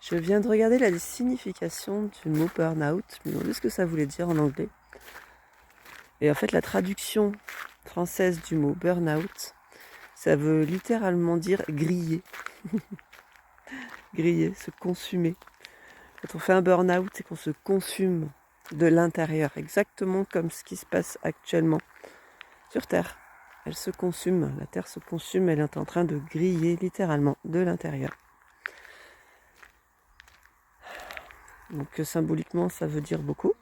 Je viens de regarder la signification du mot burn-out. Je me demandais ce que ça voulait dire en anglais. Et en fait, la traduction française du mot burn-out, ça veut littéralement dire griller. Griller, se consumer. Quand on fait un burn-out, c'est qu'on se consume de l'intérieur, exactement comme ce qui se passe actuellement sur Terre. Elle se consume, la Terre se consume, elle est en train de griller littéralement de l'intérieur. Donc symboliquement, ça veut dire beaucoup.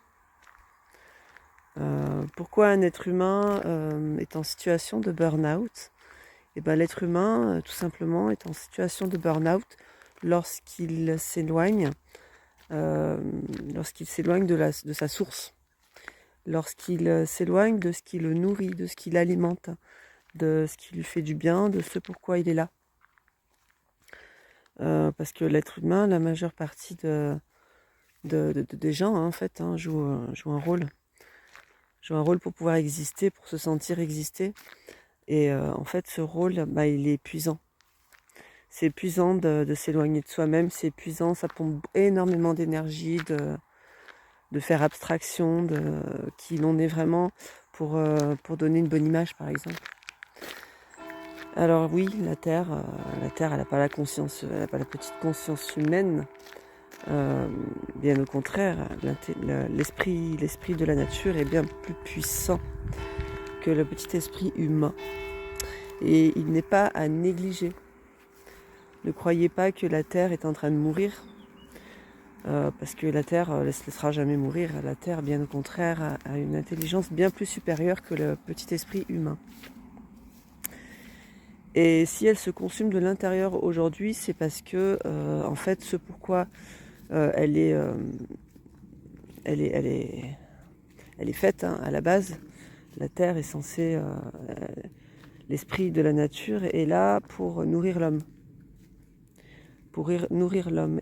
Pourquoi un être humain est en situation de burn-out? Et ben, l'être humain, tout simplement, est en situation de burn-out lorsqu'il s'éloigne de sa source, lorsqu'il s'éloigne de ce qui le nourrit, de ce qui l'alimente, de ce qui lui fait du bien, de ce pourquoi il est là. Parce que l'être humain, la majeure partie des gens, en fait, joue un rôle. Joue un rôle pour pouvoir exister, pour se sentir exister. Et en fait, ce rôle, il est épuisant. C'est épuisant de s'éloigner de soi-même, c'est épuisant, ça pompe énormément d'énergie, de faire abstraction de qui l'on est vraiment pour donner une bonne image, par exemple. Alors oui, la Terre, elle n'a pas la conscience, elle n'a pas la petite conscience humaine. Bien au contraire, l'esprit de la nature est bien plus puissant que le petit esprit humain. Et il n'est pas à négliger. Ne croyez pas que la Terre est en train de mourir, parce que la Terre ne se laissera jamais mourir. La Terre, bien au contraire, a une intelligence bien plus supérieure que le petit esprit humain. Et si elle se consume de l'intérieur aujourd'hui, c'est parce que, en fait, ce pourquoi elle est faite à la base. La Terre est censée, l'esprit de la nature est là pour nourrir l'homme.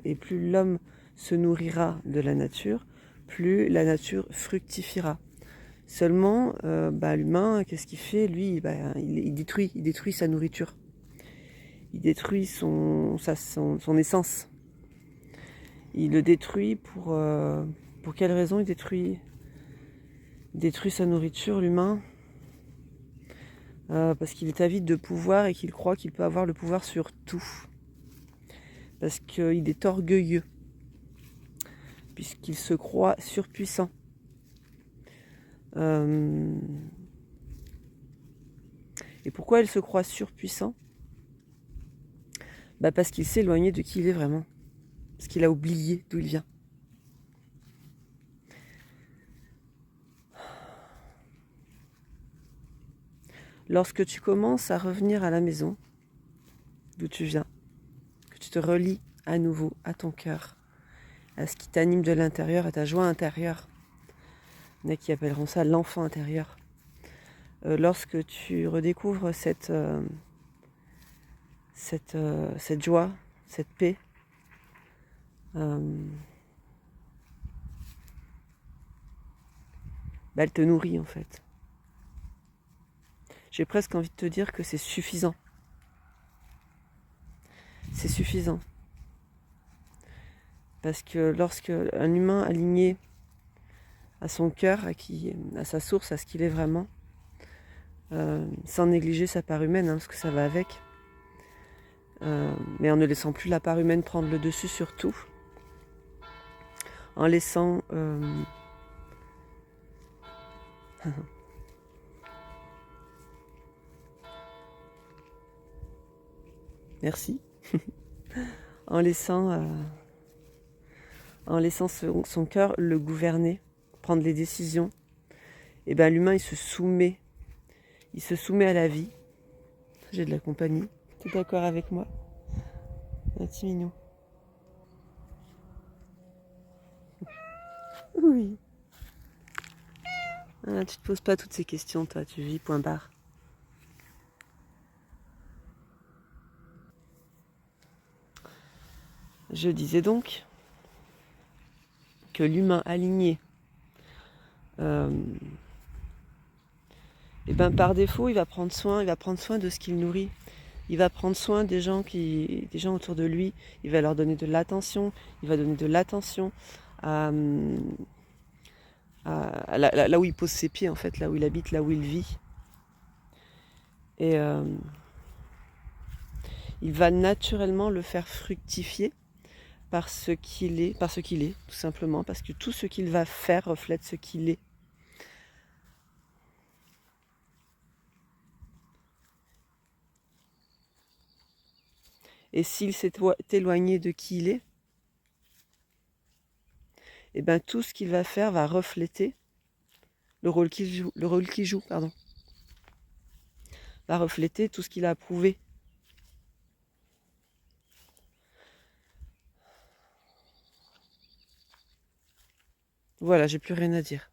Et plus l'homme se nourrira de la nature, plus la nature fructifiera. Seulement, l'humain, qu'est-ce qu'il fait? Lui, il détruit sa nourriture. Il détruit son essence. Il le détruit pour quelle raison il détruit sa nourriture, l'humain? Parce qu'il est avide de pouvoir et qu'il croit qu'il peut avoir le pouvoir sur tout. Parce qu'il est orgueilleux, puisqu'il se croit surpuissant. Et pourquoi il se croit surpuissant? Parce qu'il s'est éloigné de qui il est vraiment. Parce qu'il a oublié d'où il vient. Lorsque tu commences à revenir à la maison, d'où tu viens, que tu te relis à nouveau à ton cœur, à ce qui t'anime de l'intérieur, à ta joie intérieure, il y en a qui appelleront ça l'enfant intérieur. Lorsque tu redécouvres cette joie, cette paix, elle te nourrit en fait. J'ai presque envie de te dire que c'est suffisant. C'est suffisant. Parce que lorsque un humain aligné à son cœur, à sa source, à ce qu'il est vraiment, sans négliger sa part humaine, parce que ça va avec, mais en ne laissant plus la part humaine prendre le dessus sur tout, en laissant merci, en laissant son cœur le gouverner, prendre les décisions, et l'humain il se soumet à la vie. J'ai de la compagnie, tu es d'accord avec moi? Un petit minou. Oui. Ah, tu te poses pas toutes ces questions, toi, tu vis, point barre. Je disais donc que l'humain aligné, par défaut, il va prendre soin de ce qu'il nourrit. Il va prendre soin des gens autour de lui. Il va leur donner de l'attention. Il va donner de l'attention à, là où il pose ses pieds, en fait, là où il habite, là où il vit. Et il va naturellement le faire fructifier par ce qu'il est, tout simplement, parce que tout ce qu'il va faire reflète ce qu'il est. Et s'il s'est éloigné de qui il est, et bien tout ce qu'il va faire va refléter le rôle qu'il joue, va refléter tout ce qu'il a approuvé. Voilà, j'ai plus rien à dire.